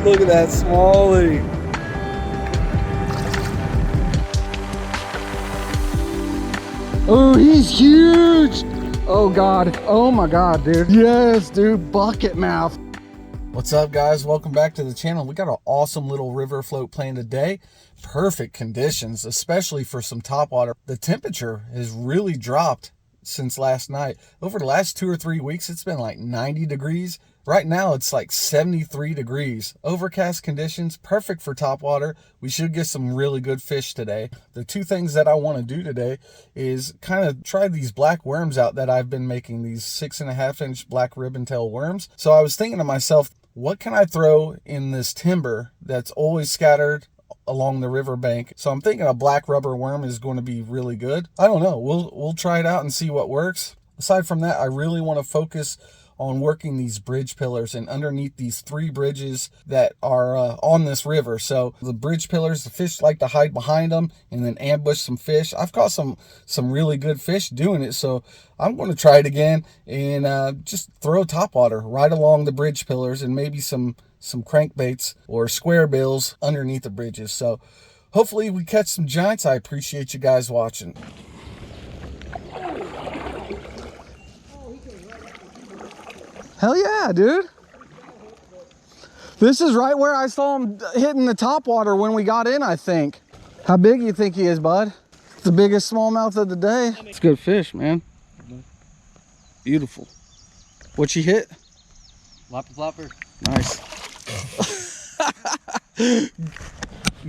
Look at that smallie. Oh, he's huge. Oh God. Oh my God, dude. Yes, dude. Bucket mouth. What's up, guys? Welcome back to the channel. We got an awesome little river float plan today. Perfect conditions, especially for some topwater. The temperature has really dropped since last night. Over the last 2 or 3 weeks, it's been like 90 degrees. Right now, it's like 73 degrees. Overcast conditions, perfect for topwater. We should get some really good fish today. The two things that I want to do today is kind of try these black worms out that I've been making, these 6.5-inch black ribbon tail worms. So I was thinking to myself, what can I throw in this timber that's always scattered along the riverbank? So I'm thinking a black rubber worm is going to be really good. I don't know. We'll try it out and see what works. Aside from that, I really want to focus on working these bridge pillars and underneath these 3 bridges that are on this river. So the bridge pillars, the fish like to hide behind them and then ambush some fish. I've caught some really good fish doing it, so I'm going to try it again and just throw topwater right along the bridge pillars and maybe some crankbaits or square bills underneath the bridges. So hopefully we catch some giants. I appreciate you guys watching. Hell yeah, dude. This is right where I saw him hitting the topwater when we got in, I think. How big you think he is, bud? It's the biggest smallmouth of the day. It's good fish, man. Beautiful. What you hit? Plopper. Nice.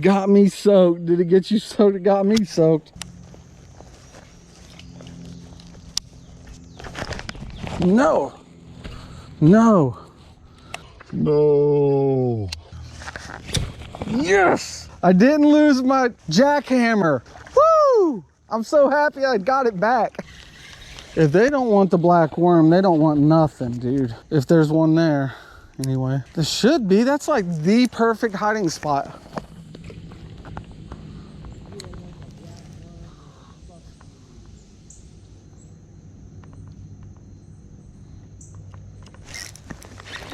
Got me soaked. Did it get you soaked? It got me soaked. No. No. No. Yes! I didn't lose my jackhammer. Woo! I'm so happy I got it back. If they don't want the black worm, they don't want nothing, dude. If there's one there. Anyway, there should be. That's like the perfect hiding spot.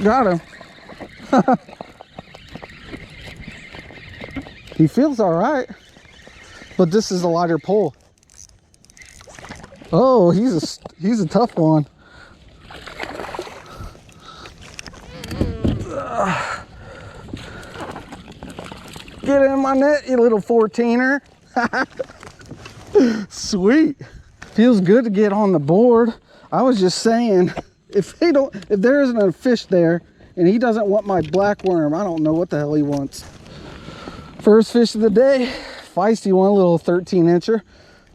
Got him. He feels all right, but this is a lighter pull. Oh, he's a tough one. Get in my net, you little 14er. Sweet. Feels good to get on the board. I was just saying, if there isn't a fish there and he doesn't want my black worm, I don't know what the hell he wants. First fish of the day, feisty one, a little 13-incher.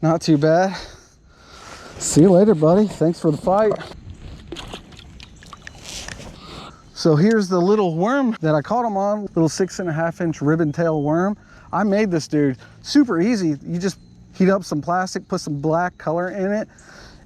Not too bad. See you later, buddy. Thanks for the fight. So here's the little worm that I caught him on, little 6.5-inch ribbon tail worm. I made this dude super easy. You just heat up some plastic, put some black color in it,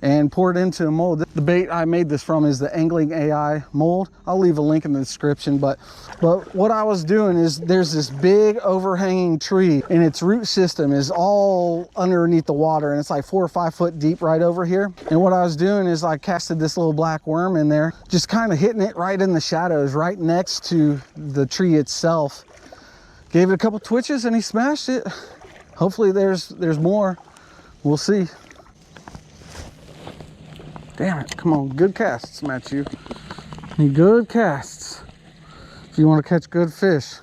and pour it into a mold. The bait I made this from is the Angling AI mold. I'll leave a link in the description, but what I was doing is there's this big overhanging tree and its root system is all underneath the water and it's like 4 or 5 foot deep right over here. And what I was doing is I casted this little black worm in there, just kind of hitting it right in the shadows, right next to the tree itself. Gave it a couple twitches and he smashed it. Hopefully there's more. We'll see. Damn it, come on, good casts, Matthew. Need good casts if you want to catch good fish.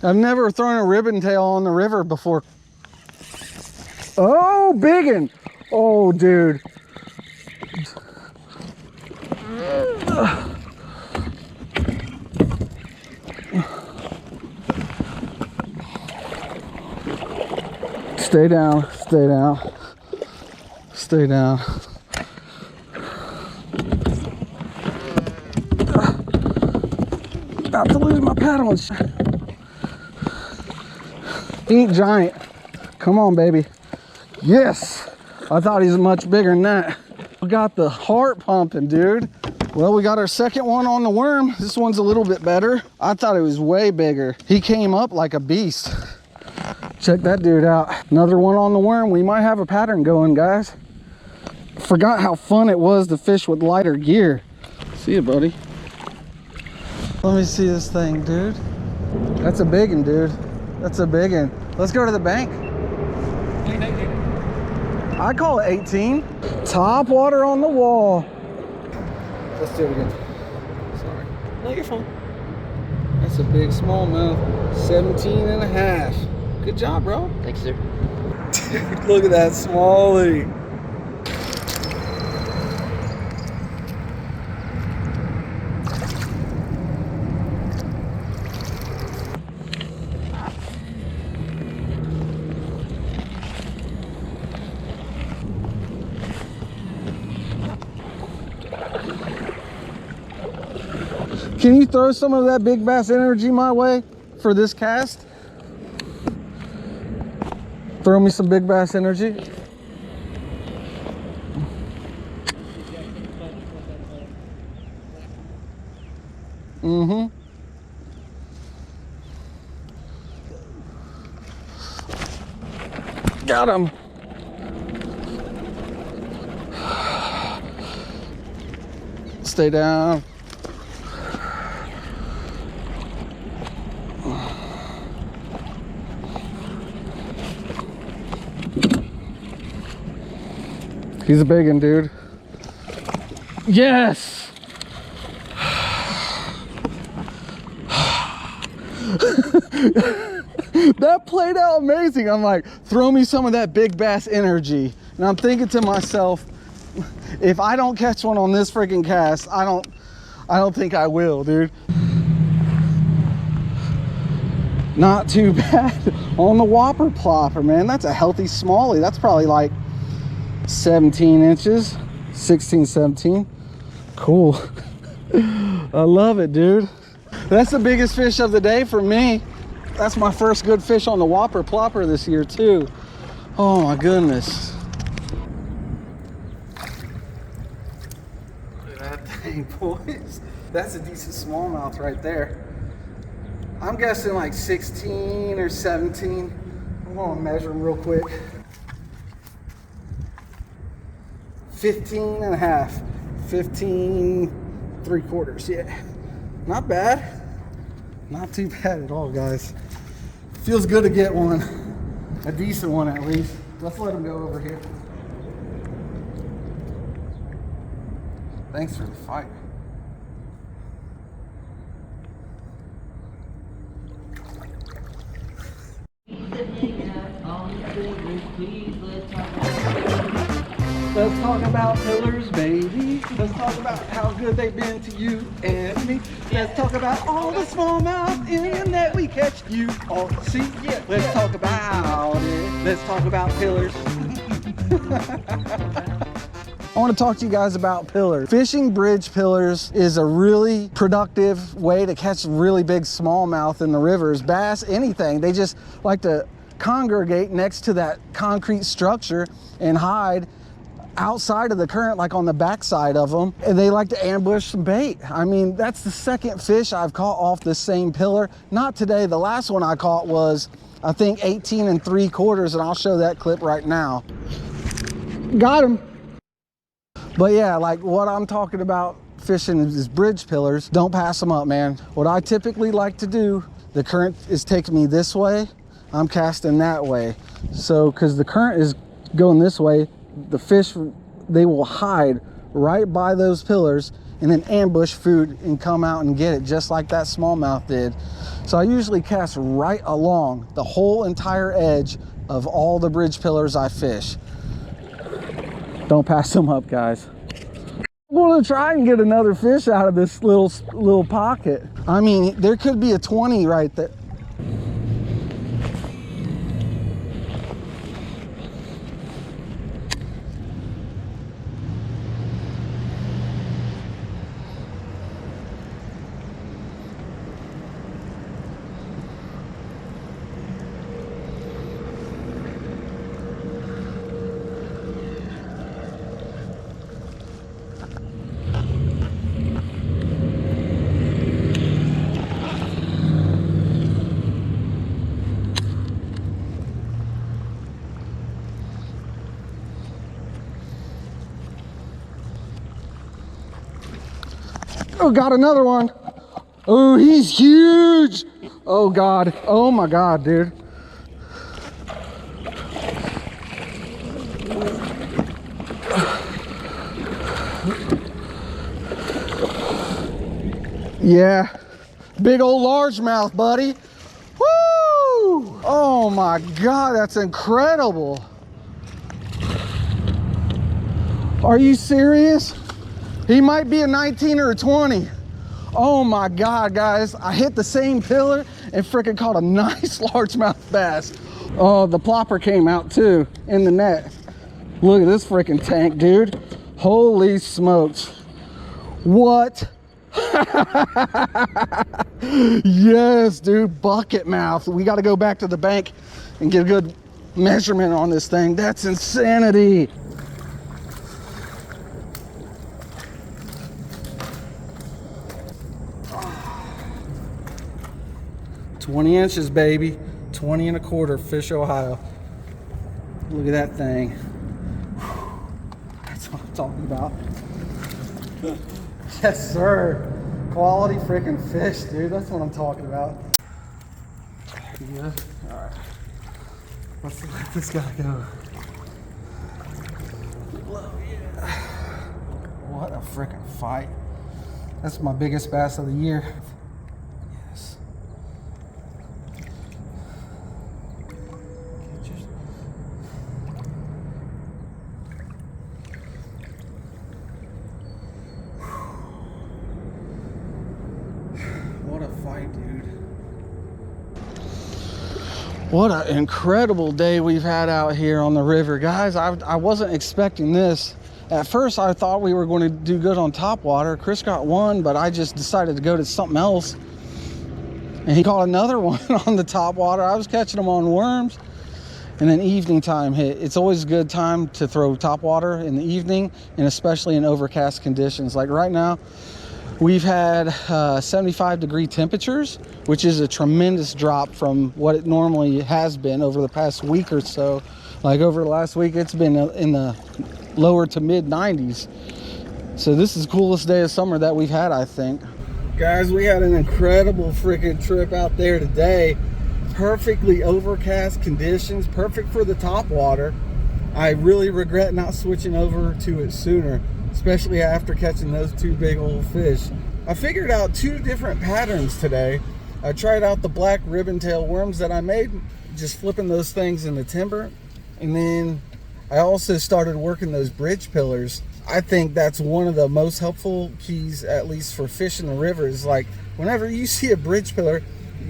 I've never thrown a ribbon tail on the river before. Oh, biggin'. Oh, dude. Stay down, stay down, stay down. About to lose my paddle and shit. He ain't giant. Come on, baby. Yes. I thought he was much bigger than that. We got the heart pumping, dude. Well, we got our second one on the worm. This one's a little bit better. I thought it was way bigger. He came up like a beast. Check that dude out. Another one on the worm. We might have a pattern going, guys. Forgot how fun it was to fish with lighter gear. See you, buddy. Let me see this thing, dude. That's a big one, dude. That's a big one. Let's go to the bank. I call it 18. Top water on the wall. Let's do it again. Sorry. No, you're fine. That's a big smallmouth. 17 and a half. Good job, bro. Thanks, sir. Dude, look at that smallie. Can you throw some of that big bass energy my way for this cast? Throw me some big bass energy. Mm-hmm. Got him. Stay down. He's a big one, dude. Yes! That played out amazing. I'm like, throw me some of that big bass energy. And I'm thinking to myself, if I don't catch one on this freaking cast, I don't think I will, dude. Not too bad on the Whopper Plopper, man. That's a healthy smallie. That's probably like 17 inches, 16, 17. Cool. I love it, dude. That's the biggest fish of the day for me. That's my first good fish on the Whopper Plopper this year too. Oh my goodness. Look at that thing, boys. That's a decent smallmouth right there. I'm guessing like 16 or 17. I'm gonna measure them real quick. 15 and a half, 15 3/4, yeah. Not bad. Not too bad at all, guys. Feels good to get one. A decent one at least. Let's let him go over here. Thanks for the fight. Let's talk about pillars, baby. Let's talk about how good they've been to you and me. Let's talk about all the smallmouth in the net we catch. You all see? Yeah. Let's talk about it. Let's talk about pillars. I want to talk to you guys about pillars. Fishing bridge pillars is a really productive way to catch really big smallmouth in the rivers. Bass, anything. They just like to congregate next to that concrete structure and hide outside of the current, like on the backside of them, and they like to ambush some bait. I mean, that's the second fish I've caught off the same pillar. Not today. The last one I caught was, I think, 18 3/4, and I'll show that clip right now. Got him. But yeah, like what I'm talking about fishing is bridge pillars. Don't pass them up, man. What I typically like to do, the current is taking me this way, I'm casting that way. So, because the current is going this way, the fish, they will hide right by those pillars and then ambush food and come out and get it, just like that smallmouth did. So I usually cast right along the whole entire edge of all the bridge pillars I fish. Don't pass them up, guys. I'm gonna try and get another fish out of this little pocket. I mean, there could be a 20 right there. Oh, got another one. Oh, he's huge. Oh God. Oh my God, dude. Yeah, big old largemouth, buddy. Woo! Oh my God, that's incredible. Are you serious? He might be a 19 or a 20. Oh my God, guys, I hit the same pillar and freaking caught a nice largemouth bass. Oh, the plopper came out too in the net. Look at this freaking tank, dude. Holy smokes. What? Yes, dude, bucket mouth. We got to go back to the bank and get a good measurement on this thing. That's insanity. "20 inches, baby. 20 and a quarter, Fish, Ohio." Look at that thing. That's what I'm talking about. Yes, sir. Quality freaking fish, dude. That's what I'm talking about. You good? All right. Let's let this guy go. What a freaking fight. That's my biggest bass of the year. Yes. What a fight, dude. What an incredible day we've had out here on the river, guys. I wasn't expecting this. At first, I thought we were going to do good on topwater. Chris got one, but I just decided to go to something else. And he caught another one on the topwater. I was catching them on worms. And then evening time hit. It's always a good time to throw topwater in the evening, and especially in overcast conditions. Like right now, we've had 75-degree temperatures, which is a tremendous drop from what it normally has been over the past week or so. Like over the last week, it's been in the lower to mid 90s. So this is the coolest day of summer that we've had, I think. Guys, we had an incredible freaking trip out there today. Perfectly overcast conditions, perfect for the topwater. I really regret not switching over to it sooner, especially after catching those two big old fish. I figured out two different patterns today. I tried out the black ribbon tail worms that I made, just flipping those things in the timber. And then I also started working those bridge pillars. I think that's one of the most helpful keys, at least for fishing the rivers. Like whenever you see a bridge pillar,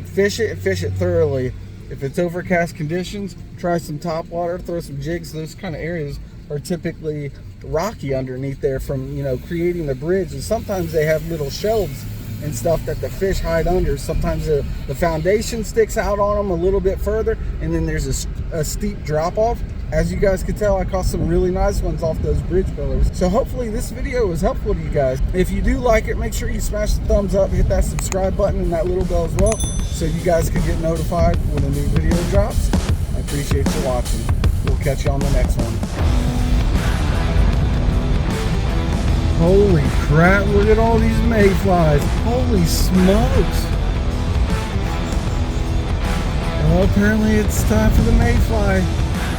fish it thoroughly. If it's overcast conditions, try some topwater, throw some jigs. Those kind of areas are typically rocky underneath there from, you know, creating the bridge. And sometimes they have little shelves and stuff that the fish hide under. Sometimes the foundation sticks out on them a little bit further, and then there's a steep drop off. As you guys can tell, I caught some really nice ones off those bridge pillars. So hopefully this video was helpful to you guys. If you do like it, make sure you smash the thumbs up, hit that subscribe button and that little bell as well, so you guys can get notified when a new video drops. I appreciate you watching. We'll catch you on the next one. Holy crap, look at all these mayflies. Holy smokes. Well, apparently it's time for the mayfly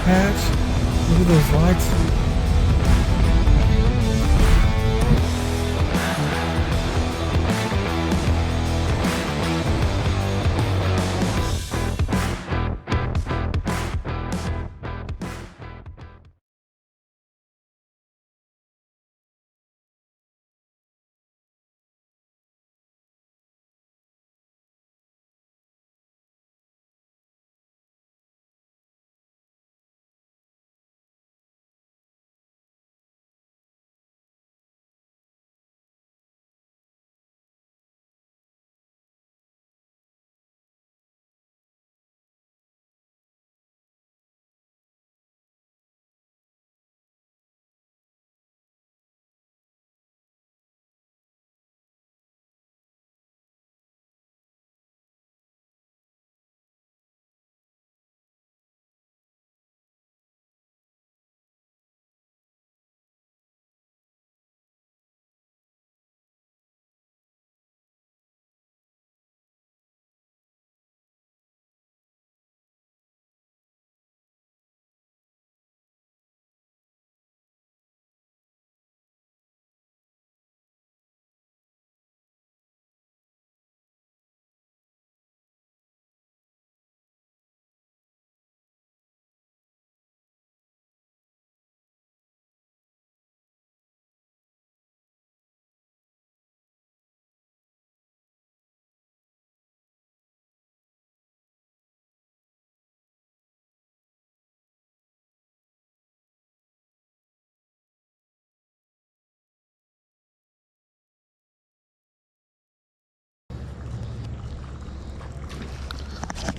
hatch. Look at those lights.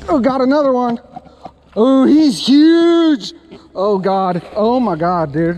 Oh, got another one. Oh, he's huge. Oh God. Oh my God, dude.